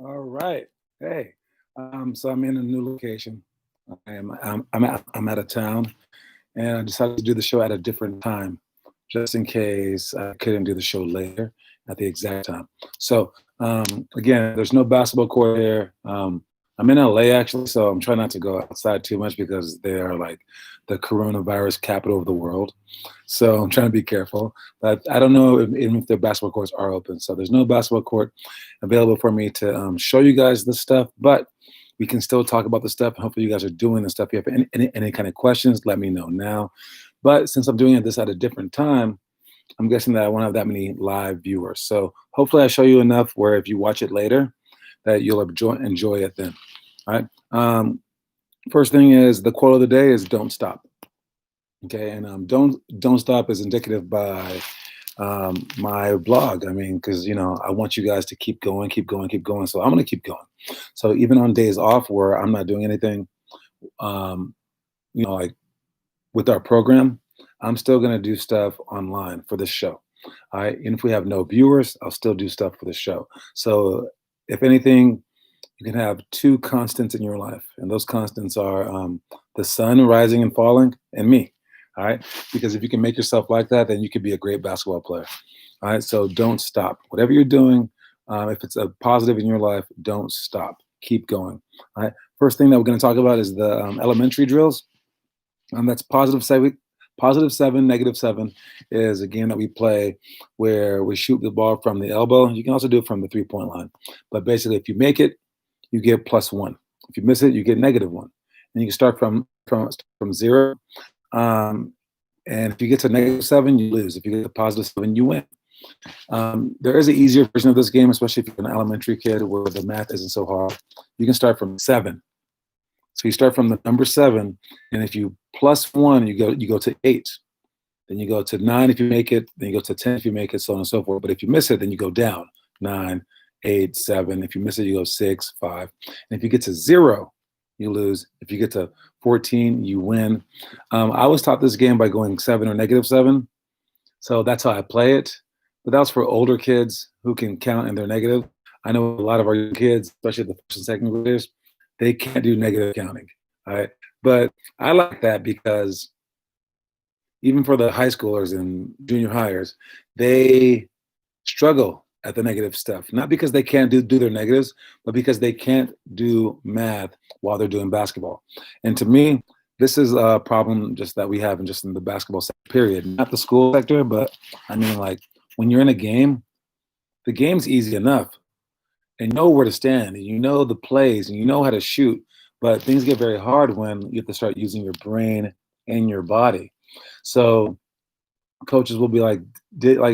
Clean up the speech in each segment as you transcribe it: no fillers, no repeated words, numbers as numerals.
All right. Hey, so I'm in a new location. I'm out of town, and I decided to do the show at a different time, just in case I couldn't do the show later at the exact time. So again, there's no basketball court here. I'm in LA actually, so I'm trying not to go outside too much because they are like the coronavirus capital of the world. So I'm trying to be careful. But I don't know even if the basketball courts are open. So there's no basketball court available for me to show you guys the stuff, but we can still talk about the stuff. And hopefully, you guys are doing the stuff. If you have any kind of questions, let me know now. But since I'm doing this at a different time, I'm guessing that I won't have that many live viewers. So hopefully, I show you enough where if you watch it later, that you'll enjoy it then. All right. First thing is the quote of the day is "Don't stop." Okay, and don't stop is indicative by my blog. I mean, because I want you guys to keep going, keep going, keep going. So I'm going to keep going. So even on days off where I'm not doing anything, um, like with our program, I'm still going to do stuff online for this show. All right, and if we have no viewers, I'll still do stuff for the show. So if anything, you can have two constants in your life, and those constants are the sun rising and falling, and me. All right, because if you can make yourself like that, then you could be a great basketball player. All right, so don't stop. Whatever you're doing, if it's a positive in your life, don't stop. Keep going. All right. First thing that we're going to talk about is the elementary drills. That's positive seven, negative seven is a game that we play where we shoot the ball from the elbow. You can also do it from the 3-point line. But basically, if you make it, you get +1. If you miss it, you get -1. And you can start from zero. And if you get to -7, you lose. If you get to +7, you win. There is an easier version of this game, especially if you're an elementary kid where the math isn't so hard. You can start from 7. So you start from the number 7, and if you +1, you go to 8. Then you go to 9 if you make it. Then you go to 10 if you make it, so on and so forth. But if you miss it, then you go down 9, 8, 7. If you miss it, you go 6, 5. And if you get to 0, you lose. If you get to 14, you win. I was taught this game by going 7 or -7. So that's how I play it. But that was for older kids who can count and they're negative. I know a lot of our young kids, especially the first and second graders, they can't do negative counting. All right. But I like that because even for the high schoolers and junior hires, they struggle at the negative stuff. Not because they can't do their negatives, but because they can't do math while they're doing basketball. And to me, this is a problem just that we have in just in the basketball period, not the school sector, but I mean, like when you're in a game, the game's easy enough and you know where to stand and you know the plays and you know how to shoot, but things get very hard when you have to start using your brain and your body. So coaches will be like,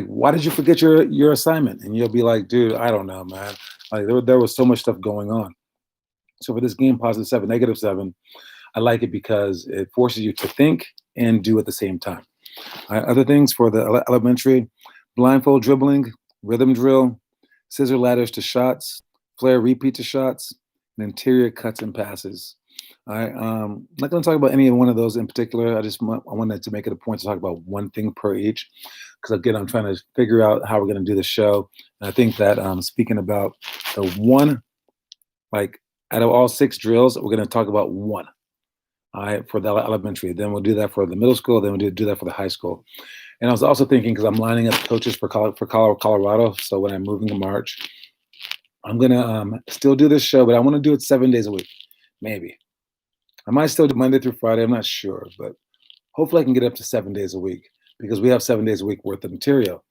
why did you forget your assignment? And you'll be like, dude, I don't know, man. Like there was so much stuff going on. So for this game, +7, -7, I like it because it forces you to think and do at the same time. Other things for the elementary: blindfold dribbling, rhythm drill, scissor ladders to shots, flare repeat to shots, and interior cuts and passes. I'm not going to talk about any one of those in particular. I wanted to make it a point to talk about one thing per each, because again, I'm trying to figure out how we're going to do the show. And I think that speaking about the one, like out of all 6 drills, we're going to talk about one. All right, for the elementary. Then we'll do that for the middle school. Then we'll do that for the high school. And I was also thinking because I'm lining up coaches for Colorado. So when I'm moving to March, I'm gonna still do this show, but I want to do it 7 days a week, maybe. I might still do Monday through Friday. I'm not sure, but hopefully I can get up to 7 days a week because we have 7 days a week worth of material.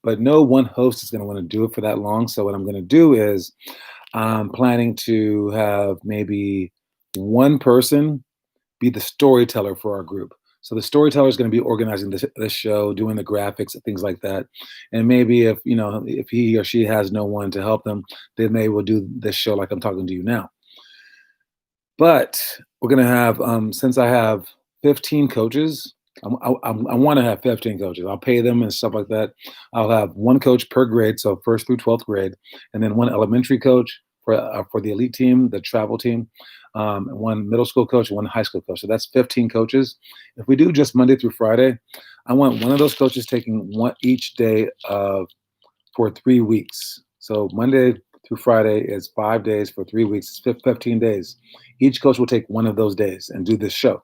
But no one host is going to want to do it for that long. So what I'm going to do is I'm planning to have maybe one person be the storyteller for our group. So the storyteller is going to be organizing this show, doing the graphics and things like that. And maybe if he or she has no one to help them, then they will do this show like I'm talking to you now. But we're going to have, since I have 15 coaches, I want to have 15 coaches. I'll pay them and stuff like that. I'll have one coach per grade, so first through 12th grade, and then one elementary coach for the elite team, the travel team, one middle school coach, one high school coach. So that's 15 coaches. If we do just Monday through Friday, I want one of those coaches taking one each day for 3 weeks. So Monday through Friday. It's 5 days for 3 weeks. It's 15 days. Each coach will take one of those days and do this show.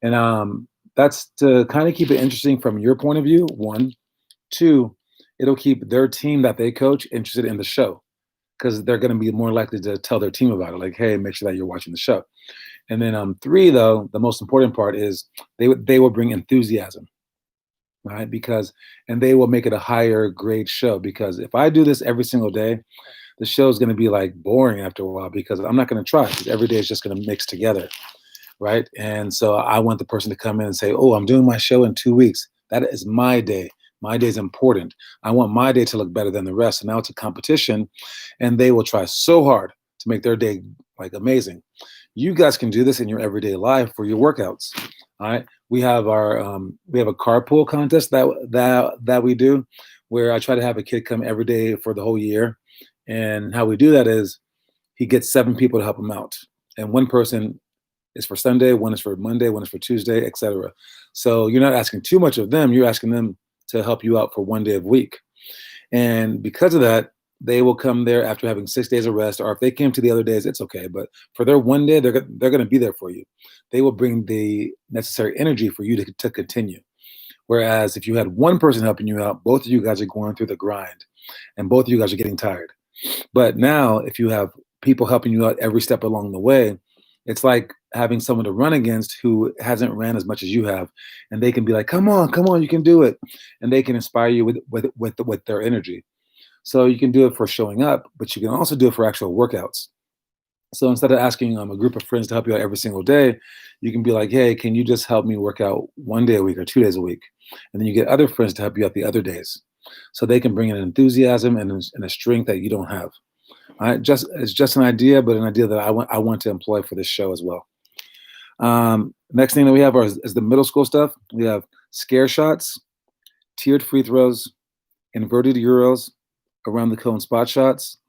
And that's to kind of keep it interesting from your point of view. One, two, it'll keep their team that they coach interested in the show because they're going to be more likely to tell their team about it. Like, hey, make sure that you're watching the show. And then three, though, the most important part is they will bring enthusiasm, right? Because and they will make it a higher grade show. Because if I do this every single day, the show is going to be like boring after a while because I'm not going to try because every day is just going to mix together, right? And so I want the person to come in and say, "Oh, I'm doing my show in 2 weeks. That is my day. My day is important. I want my day to look better than the rest." And now it's a competition, and they will try so hard to make their day like amazing. You guys can do this in your everyday life for your workouts. All right. We have a carpool contest that we do where I try to have a kid come every day for the whole year. And how we do that is he gets 7 people to help him out. And one person is for Sunday, one is for Monday, one is for Tuesday, etc. So you're not asking too much of them. You're asking them to help you out for one day a week. And because of that, they will come there after having 6 days of rest, or if they came to the other days, it's okay. But for their one day, they're going to be there for you. They will bring the necessary energy for you to continue. Whereas if you had one person helping you out, both of you guys are going through the grind and both of you guys are getting tired. But now, if you have people helping you out every step along the way, it's like having someone to run against who hasn't ran as much as you have, and they can be like, come on, you can do it," and they can inspire you with their energy. So you can do it for showing up, but you can also do it for actual workouts. So instead of asking a group of friends to help you out every single day, you can be like, "Hey, can you just help me work out one day a week or 2 days a week?" And then you get other friends to help you out the other days. So they can bring an enthusiasm and a strength that you don't have. It's just an idea, but an idea that I want to employ for this show as well. Next thing that we have is the middle school stuff. We have scare shots, tiered free throws, inverted euros, around the cone spot shots,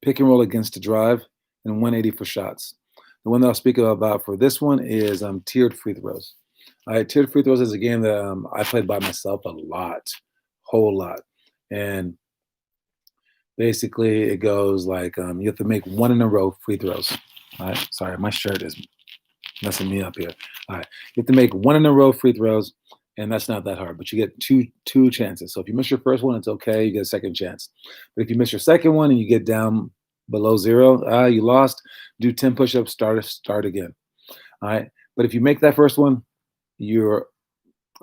pick and roll against the drive, and 180 for shots. The one that I'll speak about for this one is tiered free throws. All right, tiered free throws is a game that I played by myself a lot, whole lot. And basically, it goes like you have to make one in a row free throws. All right, sorry, my shirt is messing me up here. All right, you have to make one in a row free throws, and that's not that hard. But you get two chances. So if you miss your first one, it's okay. You get a second chance. But if you miss your second one and you get down below zero, you lost. Do 10 push-ups. Start again. All right. But if you make that first one, you're.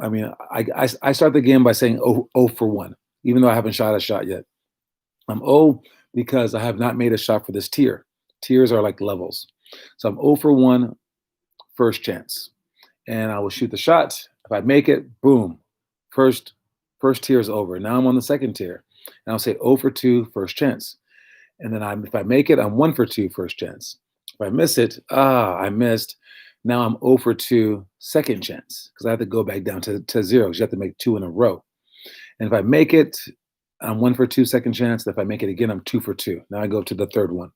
I mean, I start the game by saying oh for 1, even though I haven't shot a shot yet. I'm 0 because I have not made a shot for this tier. Tiers are like levels. So I'm 0 for 1, first chance. And I will shoot the shot. If I make it, boom, first tier is over. Now I'm on the second tier. And I'll say 0 for 2, first chance. And then if I make it, I'm 1 for 2, first chance. If I miss it, I missed. Now I'm 0 for 2, second chance, because I have to go back down to 0 because you have to make 2 in a row. And if I make it, I'm 1 for 2, second chance. If I make it again, I'm 2 for 2. Now I go to the third one.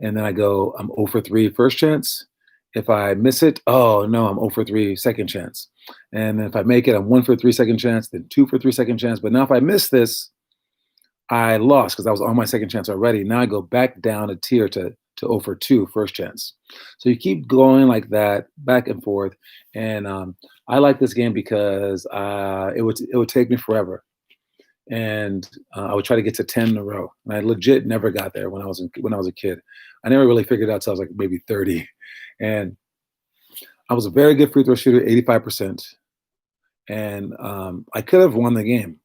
And then I'm 0 for 3, first chance. If I miss it, oh no, I'm 0 for 3, second chance. And then if I make it, I'm 1 for 3, second chance, then 2 for 3, second chance. But now if I miss this, I lost because I was on my second chance already. Now I go back down a tier to 0 for 2, first chance. So you keep going like that, back and forth. And I like this game because it would take me forever. And I would try to get to 10 in a row. And I legit never got there when I was a kid. I never really figured it out until I was like maybe 30. And I was a very good free throw shooter, 85%. And I could have won the game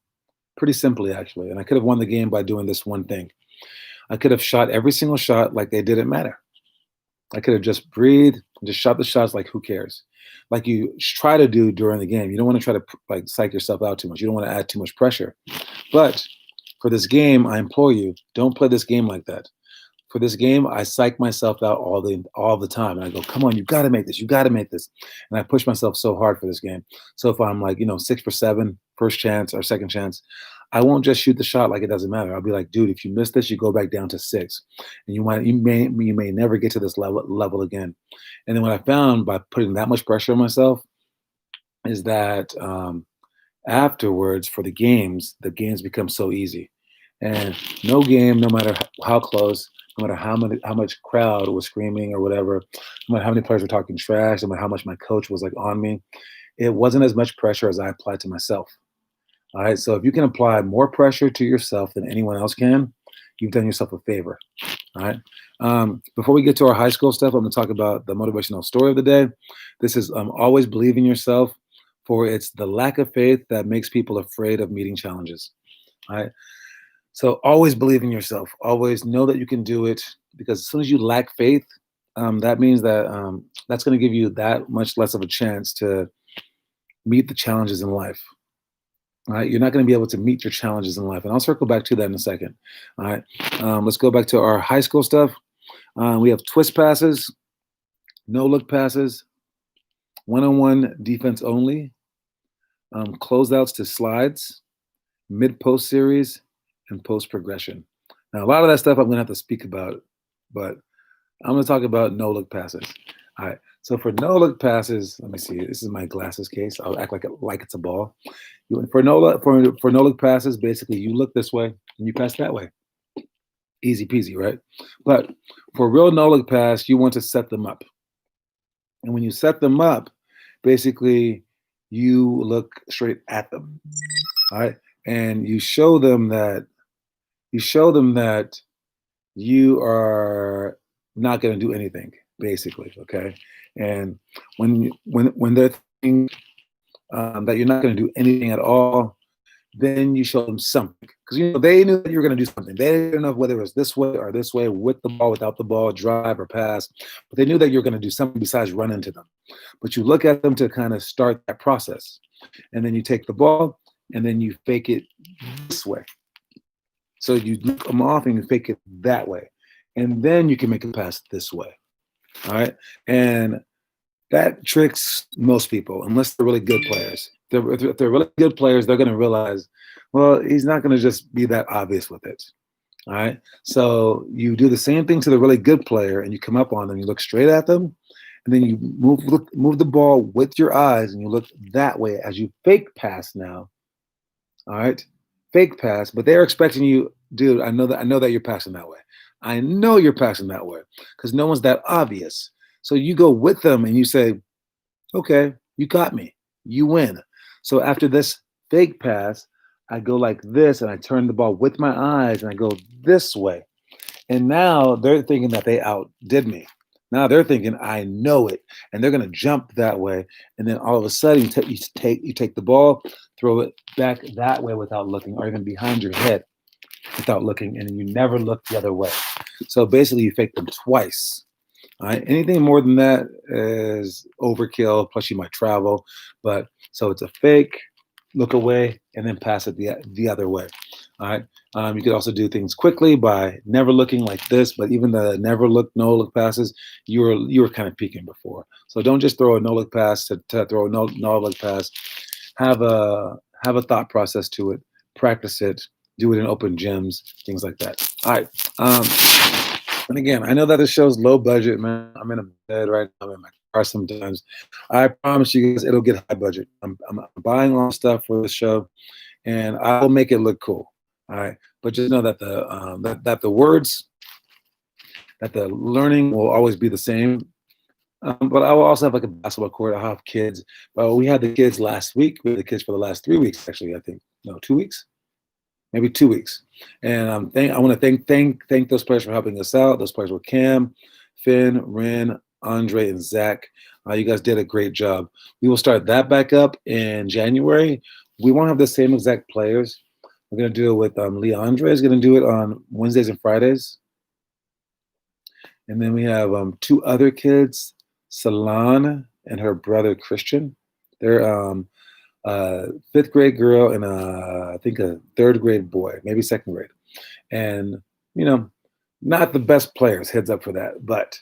pretty simply, actually. And I could have won the game by doing this one thing. I could have shot every single shot like they didn't matter. I could have just breathed, just shot the shots like who cares? Like you try to do during the game. You don't want to try to like psych yourself out too much. You don't want to add too much pressure. But for this game, I implore you, don't play this game like that. For this game, I psych myself out all the time. And I go, come on, you got to make this. You got to make this. And I push myself so hard for this game. So if I'm like, 6 for 7, first chance or second chance, I won't just shoot the shot like it doesn't matter. I'll be like, dude, if you miss this, you go back down to 6. And you may never get to this level again. And then what I found by putting that much pressure on myself is that afterwards for the games become so easy. And no game, no matter how close, no matter how much crowd was screaming or whatever, no matter how many players were talking trash, no matter how much my coach was like on me, it wasn't as much pressure as I applied to myself. All right. So if you can apply more pressure to yourself than anyone else can, you've done yourself a favor. All right. Before we get to our high school stuff, I'm going to talk about the motivational story of the day. This is always believe in yourself, for it's the lack of faith that makes people afraid of meeting challenges. All right. So always believe in yourself. Always know that you can do it, because as soon as you lack faith, that means that that's going to give you that much less of a chance to meet the challenges in life. All right, you're not going to be able to meet your challenges in life, and I'll circle back to that in a second. All right, let's go back to our high school stuff. We have twist passes, no look passes, one-on-one defense only, closeouts to slides, mid post series, and post progression. Now, a lot of that stuff I'm going to have to speak about, but I'm going to talk about no look passes. All right. So for no look passes, let me see. This is my glasses case. I'll act like it's a ball. For no look passes, basically you look this way and you pass that way. Easy peasy, right? But for real no look pass, you want to set them up. And when you set them up, basically you look straight at them. All right. And you show them that you are not going to do anything, basically. Okay. And when they're thinking that you're not going to do anything at all, then you show them something, because they knew that you were going to do something. They didn't know whether it was this way or this way, with the ball, without the ball, drive or pass, but they knew that you're going to do something besides run into them. But you look at them to kind of start that process, and then you take the ball and then you fake it this way. So you look them off and you fake it that way, and then you can make a pass this way. All right, and that tricks most people, unless they're really good players. If they're really good players, they're going to realize, well, he's not going to just be that obvious with it. All right. So you do the same thing to the really good player, and you come up on them, you look straight at them, and then you move the ball with your eyes, and you look that way as you fake pass now. All right. Fake pass, but they're expecting you, dude. I know that you're passing that way. I know you're passing that way, because no one's that obvious. So you go with them and you say, okay, you got me. You win. So after this fake pass, I go like this and I turn the ball with my eyes and I go this way. And now they're thinking that they outdid me. Now they're thinking I know it, and they're gonna jump that way. And then all of a sudden you take the ball, throw it back that way without looking, or even behind your head without looking, and you never look the other way. So basically you fake them twice. All right. Anything more than that is overkill. Plus, you might travel. But so it's a fake, look away, and then pass it the other way. All right. You could also do things quickly by never looking like this. But even the never look, no look passes, you were kind of peeking before. So don't just throw a no look pass to throw a no look pass. Have a thought process to it. Practice it. Do it in open gyms. Things like that. All right. And again, I know that this show's low budget, man. I'm in a bed right now. I'm in my car sometimes. I promise you guys, it'll get high budget. I'm buying all stuff for the show, and I will make it look cool. All right, but just know that that the words, that the learning will always be the same. But I will also have like a basketball court. I'll have kids. Well, we had the kids last week. We had the kids for the last 3 weeks, actually. I think no, 2 weeks, maybe 2 weeks. And I want to thank those players for helping us out. Those players were Cam, Finn, Ren, Andre, and Zach. You guys did a great job. We will start that back up in January. We won't have the same exact players. We're going to do it with Leandre is going to do it on Wednesdays and Fridays. And then we have two other kids, Salon and her brother Christian. They're fifth grade girl and I think a third grade boy, maybe second grade. And, not the best players, heads up for that, but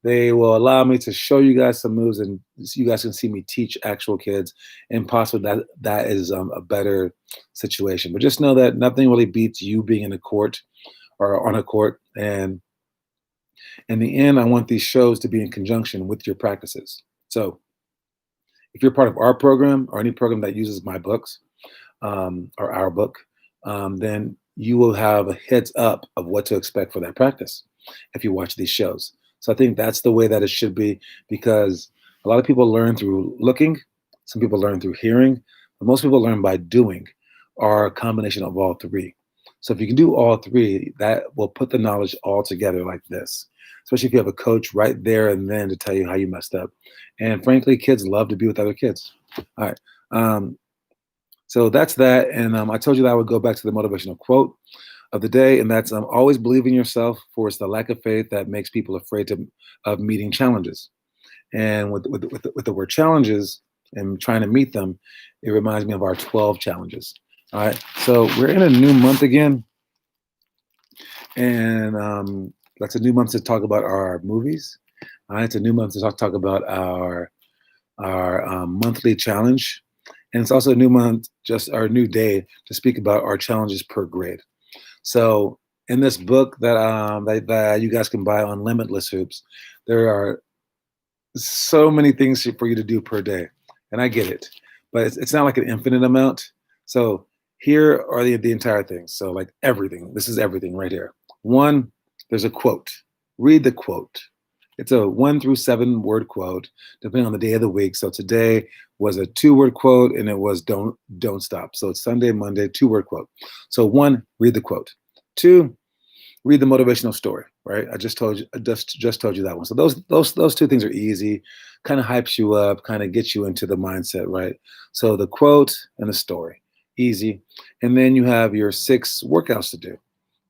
they will allow me to show you guys some moves, and you guys can see me teach actual kids, and possibly that is a better situation. But just know that nothing really beats you being in a court or on a court. And in the end, I want these shows to be in conjunction with your practices. So if you're part of our program or any program that uses my books or our book, then you will have a heads up of what to expect for that practice if you watch these shows. So I think that's the way that it should be, because a lot of people learn through looking, some people learn through hearing, but most people learn by doing, or a combination of all three. So if you can do all three, that will put the knowledge all together like this. Especially if you have a coach right there and then to tell you how you messed up. And frankly, kids love to be with other kids. All right. Um, so that's that. And I told you that I would go back to the motivational quote of the day, and that's always believe in yourself, for it's the lack of faith that makes people afraid of meeting challenges. And with the word challenges and trying to meet them, it reminds me of our 12 challenges. All right. So we're in a new month again, and that's a new month to talk about our movies. All right. It's a new month to talk about our monthly challenge. And it's also a new month, just our new day to speak about our challenges per grade. So in this book that you guys can buy on Limitless Hoops, there are so many things for you to do per day, and I get it, but it's not like an infinite amount. So here are the entire thing. So like everything, this is everything right here. One, there's a quote. Read the quote. It's a 1 through 7 word quote, depending on the day of the week. So today was a 2 word quote, and it was don't stop. So it's Sunday, Monday, 2 word quote. So 1, read the quote. 2, read the motivational story. Right? I just told you, just told you that one. So those 2 things are easy, kind of hypes you up, kind of gets you into the mindset, right? So the quote and the story, easy, and then you have your 6 workouts to do.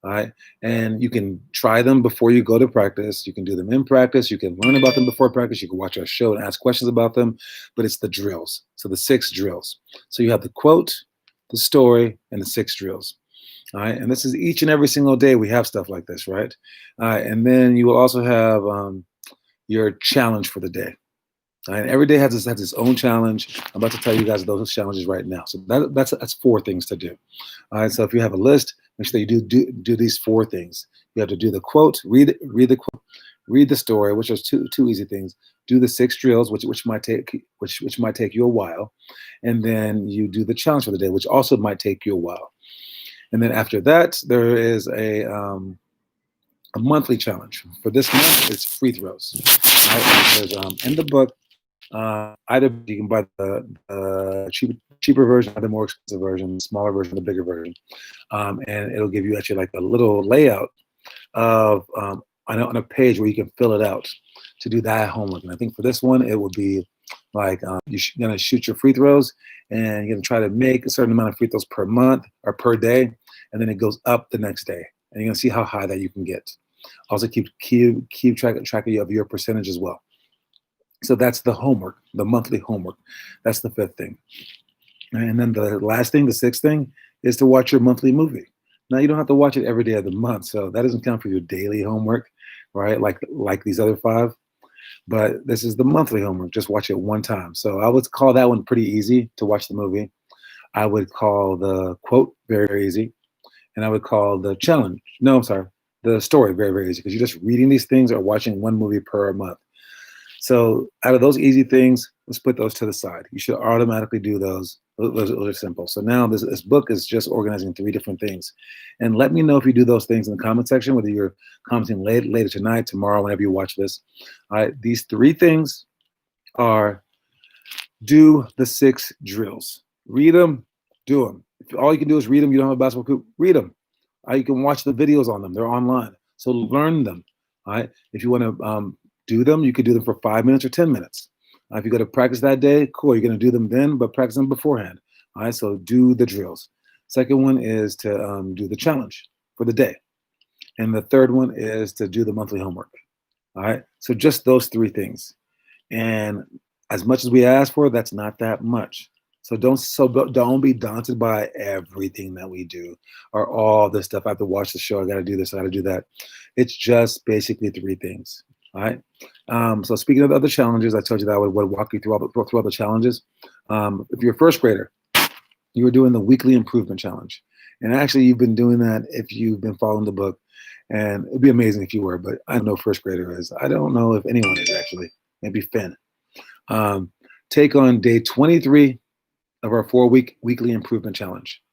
All right. And you can try them before you go to practice. You can do them in practice. You can learn about them before practice. You can watch our show and ask questions about them, but it's the drills. So the 6 drills. So you have the quote, the story, and the 6 drills. All right. And this is each and every single day we have stuff like this, right? All right. And then you will also have your challenge for the day. All right. Every day has its own challenge. I'm about to tell you guys those challenges right now. So that's 4 things to do. All right. So if you have a list, make sure that you do these 4 things. You have to do the quote, read the quote, read the story, which are two easy things. Do the 6 drills, which might take you a while, and then you do the challenge for the day, which also might take you a while. And then after that, there is a monthly challenge. For this month, it's free throws. Right? There's, in the book, either you can buy the cheaper version or the more expensive version, the smaller version, the bigger version, and it'll give you actually like a little layout of on a page where you can fill it out to do that homework. And I think for this one, it will be like you're gonna shoot your free throws, and you're gonna try to make a certain amount of free throws per month or per day, and then it goes up the next day, and you're gonna see how high that you can get. Also keep track of your percentage as well. So that's the homework, the monthly homework. That's the 5th thing. And then the last thing, the 6th thing, is to watch your monthly movie. Now you don't have to watch it every day of the month, so that doesn't count for your daily homework, right? Like these other 5. But this is the monthly homework. Just watch it one time. So I would call that one pretty easy to watch the movie. I would call the quote very, very easy. And I would call the challenge, no, I'm sorry, the story very, very easy, because you're just reading these things or watching one movie per month. So out of those easy things, let's put those to the side. You should automatically do those. Those are simple. So now this book is just organizing 3 different things. And let me know if you do those things in the comment section, whether you're commenting later tonight, tomorrow, whenever you watch this. All right, these 3 things are: do the 6 drills. Read them, do them. If all you can do is read them, you don't have a basketball hoop, read them. You can watch the videos on them. They're online. So learn them. All right. If you want to do them, you could do them for 5 minutes or 10 minutes. If you go to practice that day, cool, you're going to do them then, but practice them beforehand. All right, so do the drills. Second one is to do the challenge for the day. And the third one is to do the monthly homework. All right, so just those 3 things. And as much as we ask for, that's not that much. So don't be daunted by everything that we do or all this stuff. I have to watch the show. I got to do this. I got to do that. It's just basically 3 things. All right. So speaking of the other challenges, I told you that I would walk you through all the challenges. If you're a first grader, you were doing the weekly improvement challenge. And actually, you've been doing that if you've been following the book. And it'd be amazing if you were, but I don't know if first grader is. I don't know if anyone is actually. Maybe Finn. Take on day 23 of our 4-week weekly improvement challenge.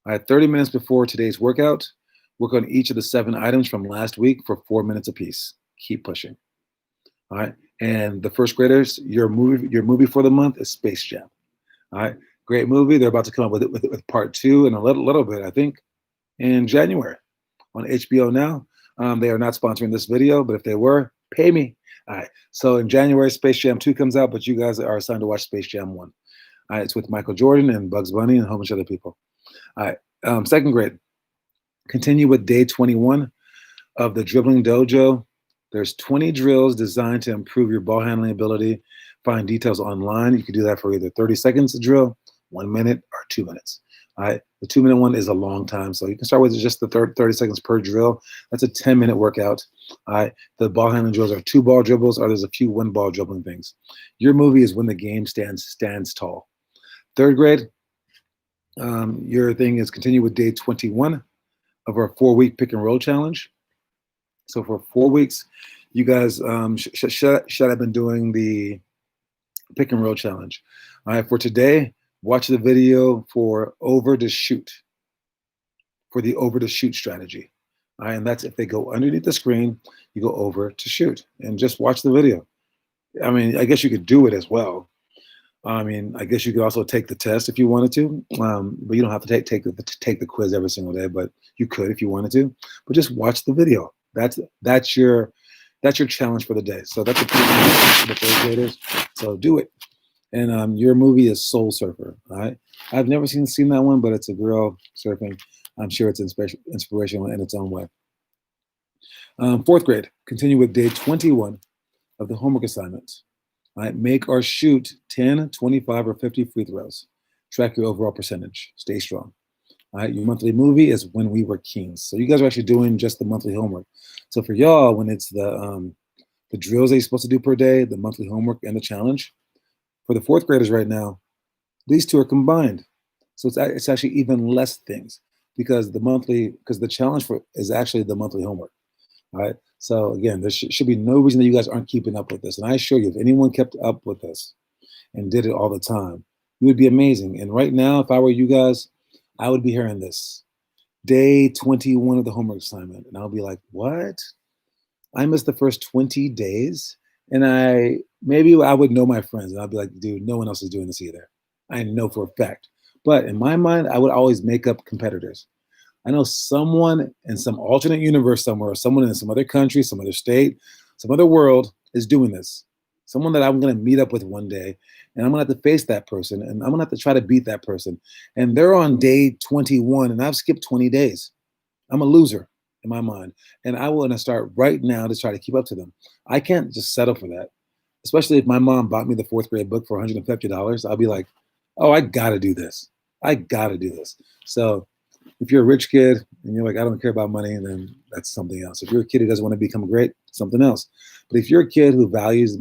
All right, 30 minutes before today's workout, work on each of the 7 items from last week for 4 minutes apiece. Keep pushing. All right. And the first graders, your movie for the month is Space Jam. All right. Great movie. They're about to come up with part two in a little bit, I think, in January on HBO now. They are not sponsoring this video, but if they were, pay me. All right. So in January, Space Jam 2 comes out, but you guys are assigned to watch Space Jam 1. All right. It's with Michael Jordan and Bugs Bunny and a whole bunch of other people. All right. Second grade, continue with day 21 of the dribbling dojo. There's 20 drills designed to improve your ball handling ability. Find details online. You can do that for either 30 seconds to drill, 1 minute, or 2 minutes. All right. The 2 minute one is a long time. So you can start with just the 30 seconds per drill. That's a 10-minute workout. All right. The ball handling drills are 2 ball dribbles, or there's a few 1 ball dribbling things. Your movie is when the game stands tall. Third grade, your thing is continue with day 21 of our 4-week pick and roll challenge. So for 4 weeks, you guys should have been doing the pick and roll challenge. All right, for today, watch the video for over to shoot, for the over to shoot strategy. All right, and that's if they go underneath the screen, you go over to shoot, and just watch the video. I mean, I guess you could do it as well. I mean, I guess you could also take the test if you wanted to, but you don't have to take the quiz every single day. But you could if you wanted to. But just watch the video. That's your challenge for the day. So that's a challenge for the third graders. So do it. And your movie is Soul Surfer. All right. I've never seen that one, but it's a girl surfing. I'm sure it's inspirational in its own way. Fourth grade, continue with day 21 of the homework assignment. All right, make or shoot 10, 25, or 50 free throws. Track your overall percentage. Stay strong. All right, your monthly movie is When We Were Kings. So you guys are actually doing just the monthly homework. So for y'all, when it's the drills that you're supposed to do per day, the monthly homework, and the challenge, for the fourth graders right now, these two are combined. So it's actually even less things because the challenge is actually the monthly homework. All right. So again, there should be no reason that you guys aren't keeping up with this. And I assure you, if anyone kept up with this and did it all the time, you would be amazing. And right now, if I were you guys, I would be hearing this. Day 21 of the homework assignment. And I'll be like, what? I missed the first 20 days. And maybe I would know my friends. And I'd be like, dude, no one else is doing this either. I know for a fact. But in my mind, I would always make up competitors. I know someone in some alternate universe somewhere, or someone in some other country, some other state, some other world is doing this. Someone that I'm going to meet up with one day, and I'm going to have to face that person, and I'm going to have to try to beat that person. And they're on day 21, and I've skipped 20 days. I'm a loser in my mind, and I want to start right now to try to keep up to them. I can't just settle for that, especially if my mom bought me the fourth grade book for $150. I'll be like, oh, I got to do this. I got to do this. So if you're a rich kid and you're like, I don't care about money, then that's something else. If you're a kid who doesn't want to become great, something else. But if you're a kid who values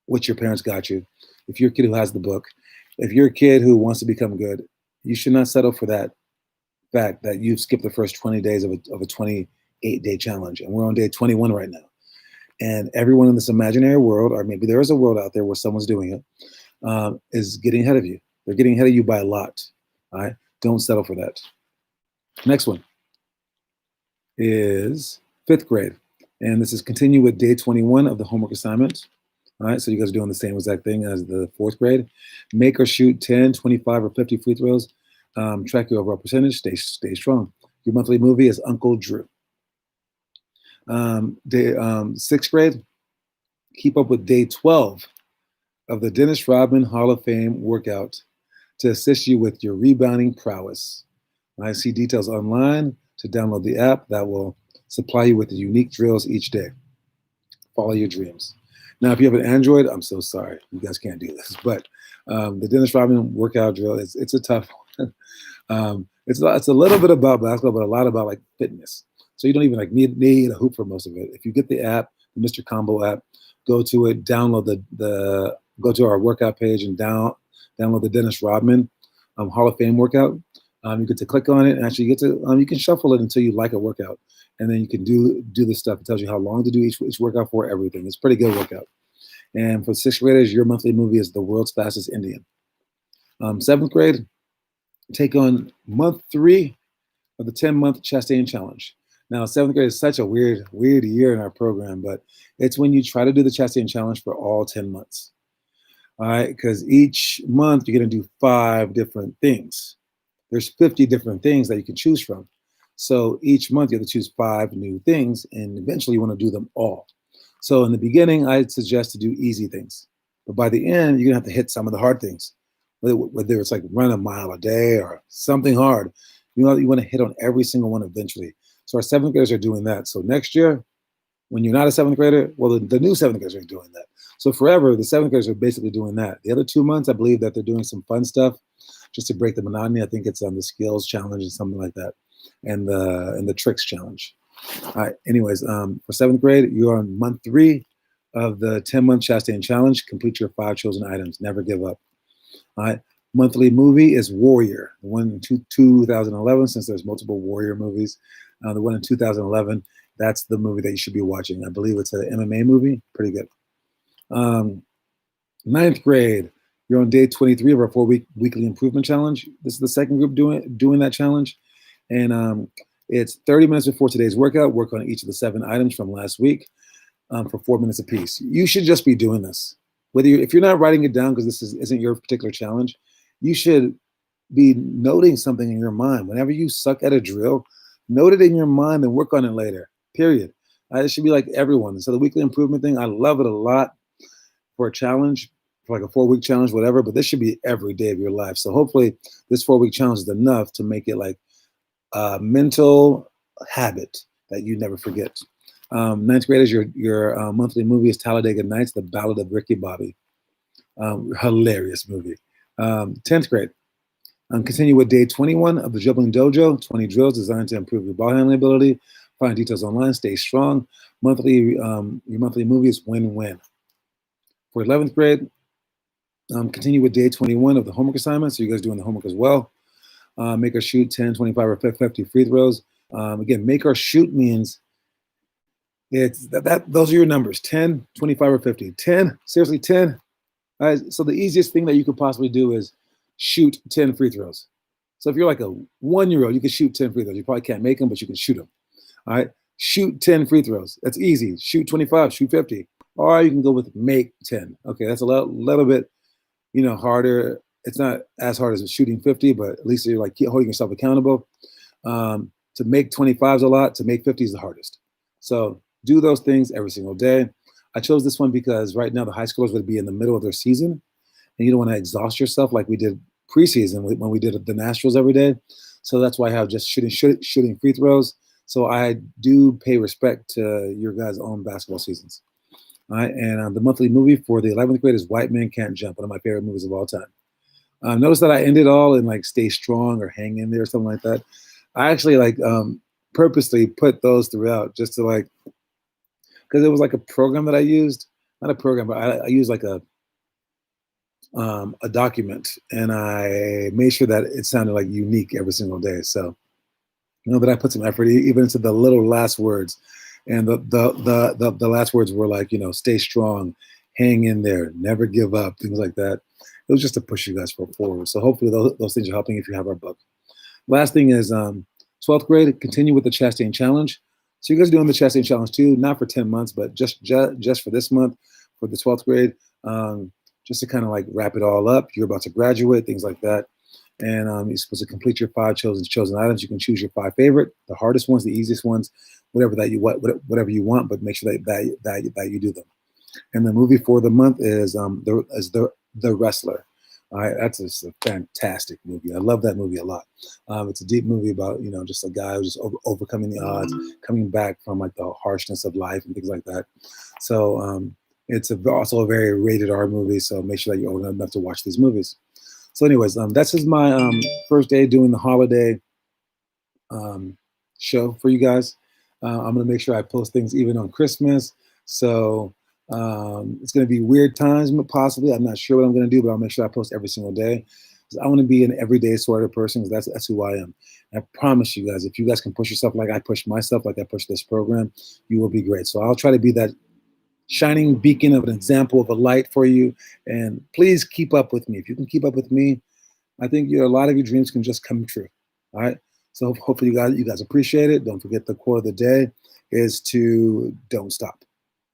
what your parents got you, if you're a kid who has the book, if you're a kid who wants to become good, you should not settle for that fact that you've skipped the first 20 days of a 28-day challenge. And we're on day 21 right now. And everyone in this imaginary world, or maybe there is a world out there where someone's doing it, is getting ahead of you. They're getting ahead of you by a lot. All right? Don't settle for that. Next one is fifth grade. And this is continue with day 21 of the homework assignment. All right, so you guys are doing the same exact thing as the fourth grade. Make or shoot 10, 25, or 50 free throws. Track your overall percentage. Stay strong. Your monthly movie is Uncle Drew. Sixth grade, keep up with day 12 of the Dennis Rodman Hall of Fame workout to assist you with your rebounding prowess. I see details online to download the app that will supply you with the unique drills each day. Follow your dreams. Now, if you have an Android, I'm so sorry. You guys can't do this. But the Dennis Rodman workout drill, it's a tough one. It's a little bit about basketball, but a lot about like fitness. So you don't even like need a hoop for most of it. If you get the app, the Mr. Combo app, go to it, download go to our workout page and download the Dennis Rodman Hall of Fame workout. You get to click on it and actually get to you can shuffle it until you like a workout, and then you can do the stuff. It tells you how long to do each workout for, everything. It's a pretty good workout. And for sixth graders, your monthly movie is The World's Fastest Indian. Seventh grade, take on month 3 of the 10-month Chastain Challenge. Now, seventh grade is such a weird year in our program, but it's when you try to do the Chastain Challenge for all 10 months. All right, because each month you're going to do 5 different things. There's 50 different things that you can choose from. So each month you have to choose 5 new things, and eventually you want to do them all. So in the beginning, I'd suggest to do easy things. But by the end, you're going to have to hit some of the hard things, whether it's like run a mile a day or something hard. You want to hit on every single one eventually. So our seventh graders are doing that. So next year, when you're not a seventh grader, well, the new seventh graders are doing that. So forever, the seventh graders are basically doing that. The other 2 months, I believe that they're doing some fun stuff just to break the monotony. I think it's on the skills challenge and something like that, and the tricks challenge. All right. Anyways, for seventh grade, you're on month 3 of the 10-month Chastain Challenge. Complete your 5 chosen items. Never give up. All right. Monthly movie is Warrior. The one in 2011, since there's multiple Warrior movies. The one in 2011, that's the movie that you should be watching. I believe it's an MMA movie. Pretty good. Ninth grade, you're on day 23 of our 4-week weekly improvement challenge. This is the second group doing that challenge. And it's 30 minutes before today's workout. Work on each of the 7 items from last week for 4 minutes apiece. You should just be doing this. If you're not writing it down because this isn't your particular challenge, you should be noting something in your mind. Whenever you suck at a drill, note it in your mind and work on it later, period. It should be like everyone. So the weekly improvement thing, I love it a lot for a challenge, for like a 4-week challenge, whatever, but this should be every day of your life. So hopefully this 4-week challenge is enough to make it like a mental habit that you never forget. Ninth graders, your monthly movie is Talladega Nights, The Ballad of Ricky Bobby. Hilarious movie. 10th grade, continue with day 21 of the Dribbling Dojo, 20 drills designed to improve your ball handling ability. Find details online, stay strong. Your monthly movie is Win-Win. For 11th grade, continue with day 21 of the homework assignment. So you guys doing the homework as well. Make or shoot 10, 25, or 50 free throws. Again, make or shoot means it's those are your numbers, 10, 25, or 50. 10, seriously, 10. All right, so the easiest thing that you could possibly do is shoot 10 free throws. So if you're like a 1-year-old, you can shoot 10 free throws. You probably can't make them, but you can shoot them. All right, shoot 10 free throws. That's easy. Shoot 25, shoot 50. Or you can go with make 10. Okay, that's a little bit, harder. It's not as hard as shooting 50, but at least you're like holding yourself accountable. To make 25 is a lot. To make 50 is the hardest. So do those things every single day. I chose this one because right now the high schoolers would be in the middle of their season, and you don't want to exhaust yourself like we did preseason when we did the Nationals every day. So that's why I have just shooting free throws. So I do pay respect to your guys' own basketball seasons. All right, and the monthly movie for the 11th grade is White Man Can't Jump, one of my favorite movies of all time. Notice that I ended all in like Stay Strong or Hang In There or something like that. I actually purposely put those throughout just to because it was like a program that I used, not a program, but I used like a document, and I made sure that it sounded like unique every single day. So that I put some effort even into the little last words, and the last words were like stay strong, hang in there, never give up, things like that. It was just to push you guys forward. So hopefully those things are helping if you have our book. Last thing is 12th grade, continue with the Chastain Challenge. So you guys are doing the Chastain Challenge too, not for 10 months, but just for this month, for the 12th grade, just to kind of like wrap it all up. You're about to graduate, things like that. And you're supposed to complete your 5 chosen items. You can choose your 5 favorite, the hardest ones, the easiest ones, whatever you want, but make sure that you do them. And the movie for the month is the Wrestler. All right, that's just a fantastic movie. I love that movie a lot. It's a deep movie about just a guy who's just overcoming the odds, coming back from like the harshness of life and things like that. So it's also a very rated R movie. So make sure that you're old enough to watch these movies. So anyways, that's just my first day doing the holiday show for you guys. I'm going to make sure I post things even on Christmas. So it's going to be weird times, possibly. I'm not sure what I'm going to do, but I'll make sure I post every single day. I want to be an everyday sort of person because that's who I am. And I promise you guys, if you guys can push yourself like I push myself, like I push this program, you will be great. So I'll try to be that shining beacon of an example of a light for you. And please keep up with me. If you can keep up with me, I think a lot of your dreams can just come true. All right. So hopefully you guys appreciate it. Don't forget the quote of the day is to don't stop.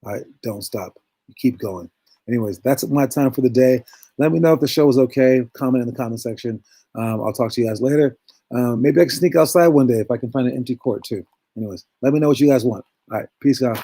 All right, don't stop. Keep going. Anyways, that's my time for the day. Let me know if the show was okay. Comment in the comment section. I'll talk to you guys later. Maybe I can sneak outside one day if I can find an empty court too. Anyways, let me know what you guys want. All right, peace out.